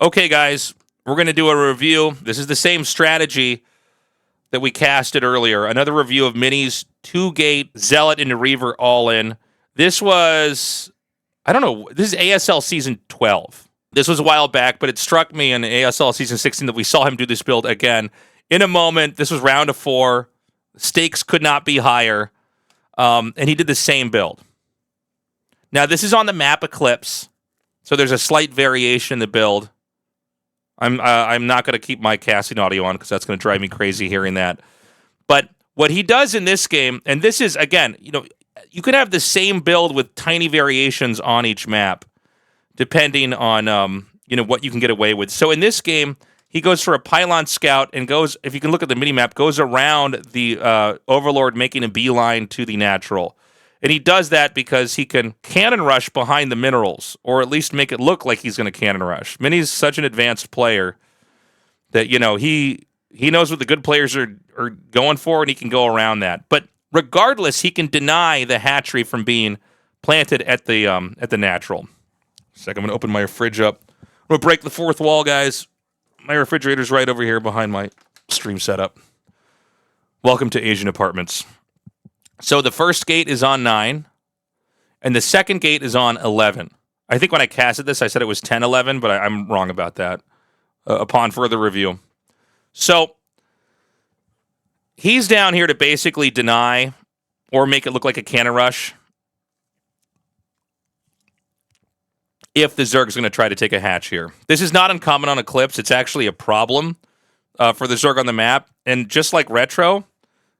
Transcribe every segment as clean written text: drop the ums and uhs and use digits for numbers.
Okay, guys, we're going to do a review. This is the same strategy that we casted earlier. Another review of Mini's 2-gate Zealot into Reaver all-in. This was, I don't know, this is ASL Season 12. This was a while back, but it struck me in ASL Season 16 that we saw him do this build again. In a moment, this was round of 4. Stakes could not be higher, and he did the same build. Now, this is on the map Eclipse, so there's a slight variation in the build. I'm not going to keep my casting audio on because that's going to drive me crazy hearing that. But what he does in this game, and this is, again, you could have the same build with tiny variations on each map, depending on, what you can get away with. So in this game, he goes for a pylon scout and goes, if you can look at the mini-map, goes around the Overlord, making a beeline to the natural. And he does that because he can cannon rush behind the minerals, or at least make it look like he's going to cannon rush. Mini's such an advanced player that, he knows what the good players are going for, and he can go around that. But regardless, he can deny the hatchery from being planted at the natural. I'm going to open my fridge up. I'm going to break the fourth wall, guys. My refrigerator's right over here behind my stream setup. Welcome to Asian Apartments. So the first gate is on 9, and the second gate is on 11. I think when I casted this, I said it was 10-11, but I'm wrong about that upon further review. So he's down here to basically deny or make it look like a cannon rush if the Zerg is going to try to take a hatch here. This is not uncommon on Eclipse. It's actually a problem for the Zerg on the map. And just like Retro,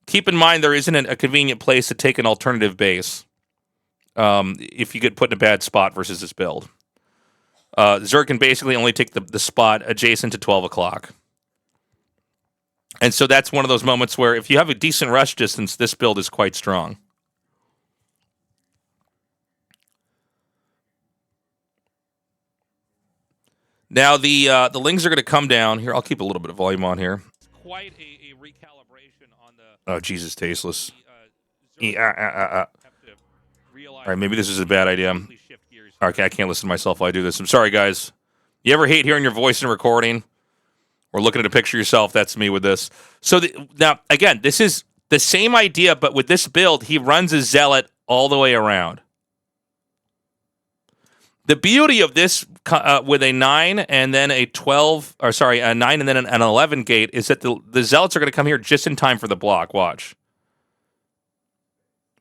keep in mind there isn't a convenient place to take an alternative base if you get put in a bad spot versus this build. Zerg can basically only take the spot adjacent to 12 o'clock. And so that's one of those moments where if you have a decent rush distance, this build is quite strong. Now, the lings are going to come down. Here, I'll keep a little bit of volume on here. It's quite a recalibration on the... Oh, Jesus, Tasteless. All right, maybe this is a bad idea. Okay, I can't listen to myself while I do this. I'm sorry, guys. You ever hate hearing your voice in a recording? Or looking at a picture yourself? That's me with this. So, now, again, this is the same idea, but with this build, he runs a Zealot all the way around. The beauty of this with a 9 and then a 12, or sorry, a 9 and then an 11 gate is that the Zealots are going to come here just in time for the block. Watch.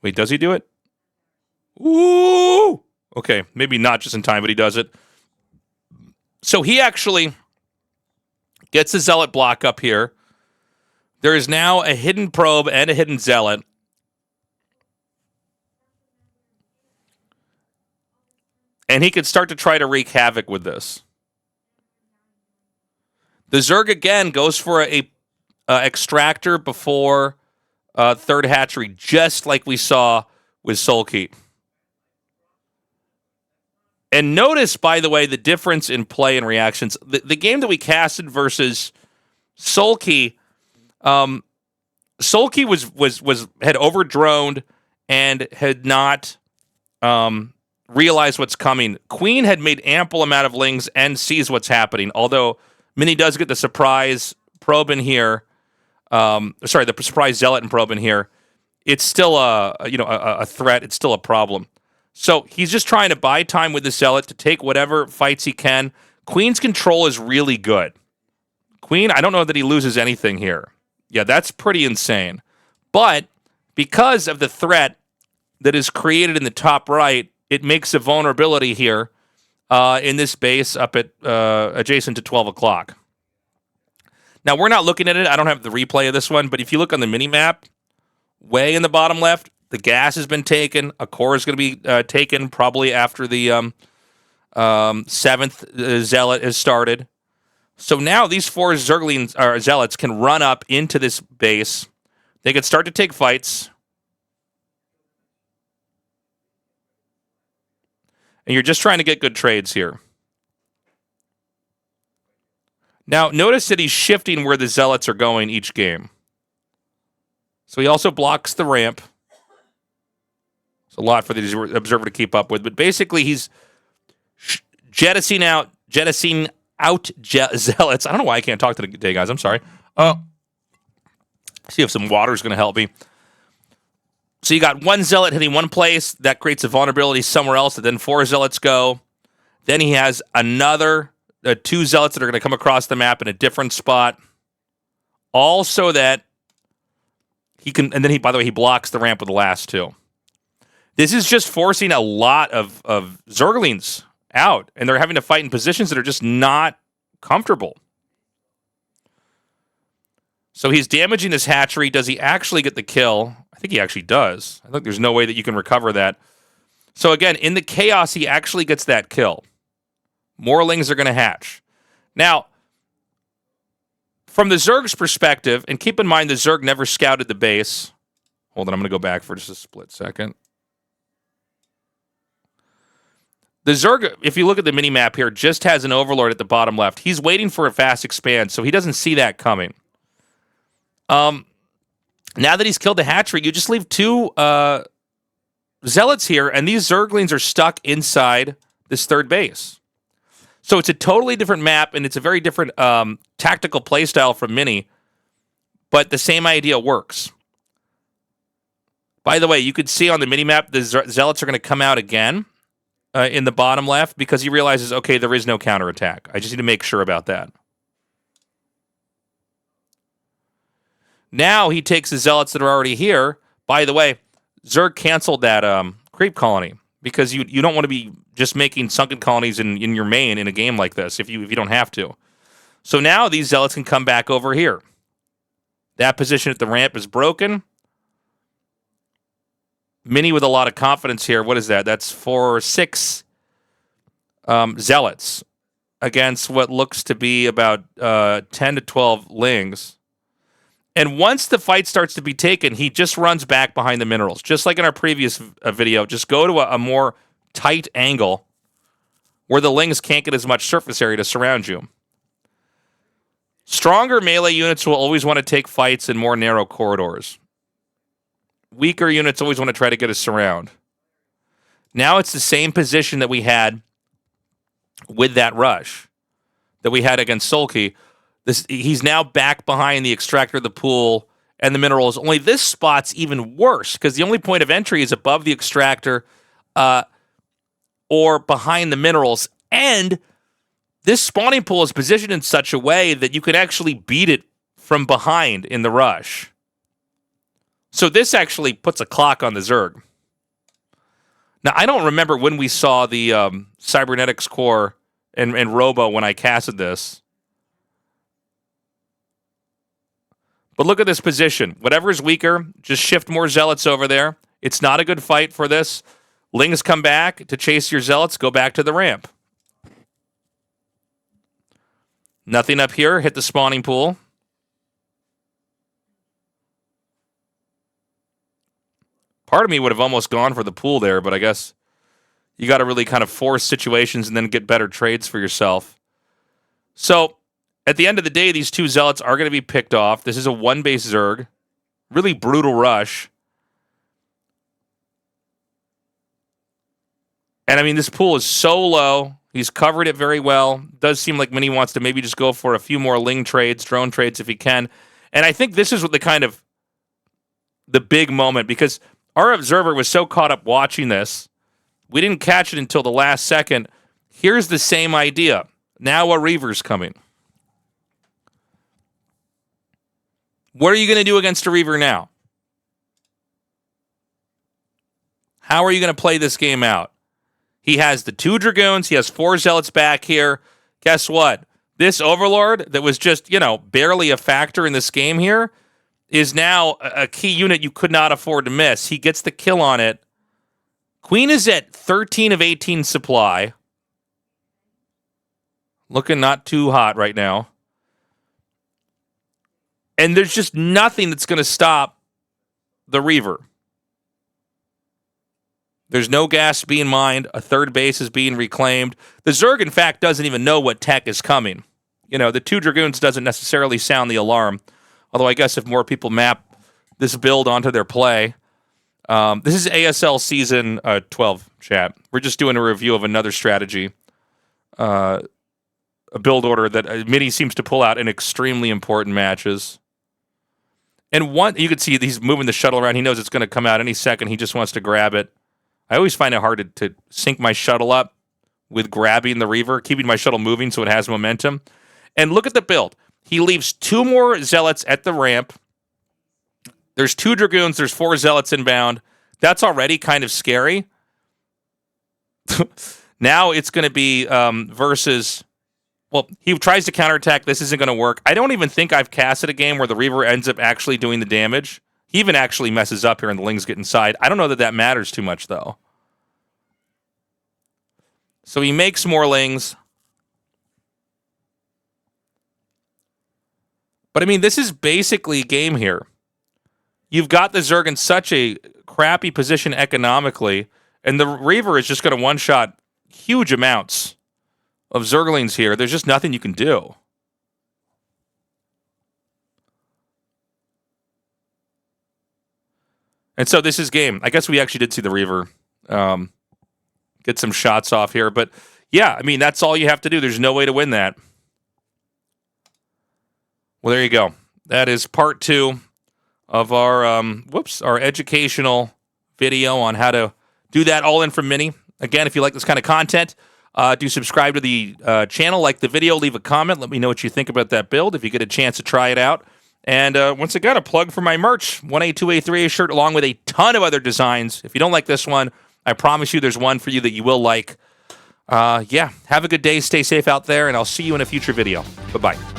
Wait, does he do it? Ooh! Okay, maybe not just in time, but he does it. So he actually gets the Zealot block up here. There is now a hidden probe and a hidden Zealot. And he could start to try to wreak havoc with this. The Zerg, again, goes for a extractor before third hatchery, just like we saw with Soulkeep. And notice, by the way, the difference in play and reactions. The game that we casted versus Soulkeep, Soulkeep had overdroned and had not realize what's coming. Queen had made ample amount of lings and sees what's happening. Although Mini does get the surprise probe in here. The surprise Zealot and probe in here. It's still a threat. It's still a problem. So he's just trying to buy time with the Zealot to take whatever fights he can. Queen's control is really good. Queen, I don't know that he loses anything here. Yeah, that's pretty insane. But because of the threat that is created in the top right, it makes a vulnerability here in this base up at adjacent to 12 o'clock. Now, we're not looking at it. I don't have the replay of this one, but if you look on the mini-map, way in the bottom left, the gas has been taken. A core is going to be taken probably after the 7th Zealot has started. So now these 4 Zerglings or Zealots can run up into this base. They can start to take fights. And you're just trying to get good trades here. Now, notice that he's shifting where the Zealots are going each game. So he also blocks the ramp. It's a lot for the observer to keep up with. But basically, he's jettisoning Zealots. I don't know why I can't talk today, guys. I'm sorry. See if some water is going to help me. So you got one zealot hitting one place. That creates a vulnerability somewhere else. And then 4 zealots go. Then he has another 2 zealots that are going to come across the map in a different spot. All so that he can... And then, by the way, he blocks the ramp with the last 2. This is just forcing a lot of Zerglings out. And they're having to fight in positions that are just not comfortable. So he's damaging this hatchery. Does he actually get the kill? I think he actually does. I think there's no way that you can recover that. So again, in the chaos, he actually gets that kill. More lings are going to hatch. Now, from the Zerg's perspective, and keep in mind the Zerg never scouted the base. Hold on, I'm going to go back for just a split second. The Zerg, if you look at the mini-map here, just has an Overlord at the bottom left. He's waiting for a fast expand, so he doesn't see that coming. Now that he's killed the hatchery, you just leave 2 zealots here, and these Zerglings are stuck inside this third base. So it's a totally different map, and it's a very different tactical playstyle from Mini, but the same idea works. By the way, you could see on the mini-map the zealots are going to come out again in the bottom left because he realizes, okay, there is no counterattack. I just need to make sure about that. Now he takes the zealots that are already here. By the way, Zerg canceled that creep colony because you don't want to be just making sunken colonies in your main in a game like this if you don't have to. So now these zealots can come back over here. That position at the ramp is broken. Mini with a lot of confidence here. What is that? That's 4 or 6 zealots against what looks to be about 10 to 12 lings. And once the fight starts to be taken, he just runs back behind the minerals. Just like in our previous video, just go to a more tight angle where the lings can't get as much surface area to surround you. Stronger melee units will always want to take fights in more narrow corridors. Weaker units always want to try to get a surround. Now it's the same position that we had with that rush that we had against Sulky. He's now back behind the extractor, the pool, and the minerals. Only this spot's even worse because the only point of entry is above the extractor or behind the minerals. And this spawning pool is positioned in such a way that you can actually beat it from behind in the rush. So this actually puts a clock on the Zerg. Now, I don't remember when we saw the Cybernetics core and Robo when I casted this. But look at this position. Whatever is weaker, just shift more zealots over there. It's not a good fight for this. Lings come back to chase your zealots. Go back to the ramp. Nothing up here. Hit the spawning pool. Part of me would have almost gone for the pool there, but I guess you got to really kind of force situations and then get better trades for yourself. So, at the end of the day, these 2 zealots are going to be picked off. This is a 1-base Zerg. Really brutal rush. And I mean, this pool is so low. He's covered it very well. Does seem like Mini wants to maybe just go for a few more Ling trades, drone trades if he can. And I think this is what the big moment, because our observer was so caught up watching this, we didn't catch it until the last second. Here's the same idea. Now a Reaver's coming. What are you going to do against a Reaver now? How are you going to play this game out? He has the 2 Dragoons. He has 4 Zealots back here. Guess what? This Overlord that was just, barely a factor in this game here is now a key unit you could not afford to miss. He gets the kill on it. Queen is at 13 of 18 supply. Looking not too hot right now. And there's just nothing that's going to stop the Reaver. There's no gas being mined. A 3rd base is being reclaimed. The Zerg, in fact, doesn't even know what tech is coming. The 2 Dragoons doesn't necessarily sound the alarm. Although I guess if more people map this build onto their play. This is ASL Season 12, chat. We're just doing a review of another strategy. a build order that Mini seems to pull out in extremely important matches. And one, you can see he's moving the shuttle around. He knows it's going to come out any second. He just wants to grab it. I always find it hard to sync my shuttle up with grabbing the Reaver, keeping my shuttle moving so it has momentum. And look at the build. He leaves 2 more Zealots at the ramp. There's 2 Dragoons. There's 4 Zealots inbound. That's already kind of scary. Now it's going to be versus... Well, he tries to counterattack. This isn't going to work. I don't even think I've casted a game where the Reaver ends up actually doing the damage. He even actually messes up here and the Lings get inside. I don't know that that matters too much, though. So he makes more Lings. But, I mean, this is basically game here. You've got the Zerg in such a crappy position economically, and the Reaver is just going to one-shot huge amounts of Zerglings here. There's just nothing you can do. And so this is game. I guess we actually did see the Reaver get some shots off here. But, yeah, I mean, that's all you have to do. There's no way to win that. Well, there you go. That is part 2 of our our educational video on how to do that all in from Mini. Again, if you like this kind of content, do subscribe to the channel, like the video, leave a comment. Let me know what you think about that build if you get a chance to try it out. And once again, a plug for my merch, 1A, 2A, 3A shirt, along with a ton of other designs. If you don't like this one, I promise you there's one for you that you will like. Yeah, have a good day. Stay safe out there, and I'll see you in a future video. Bye-bye.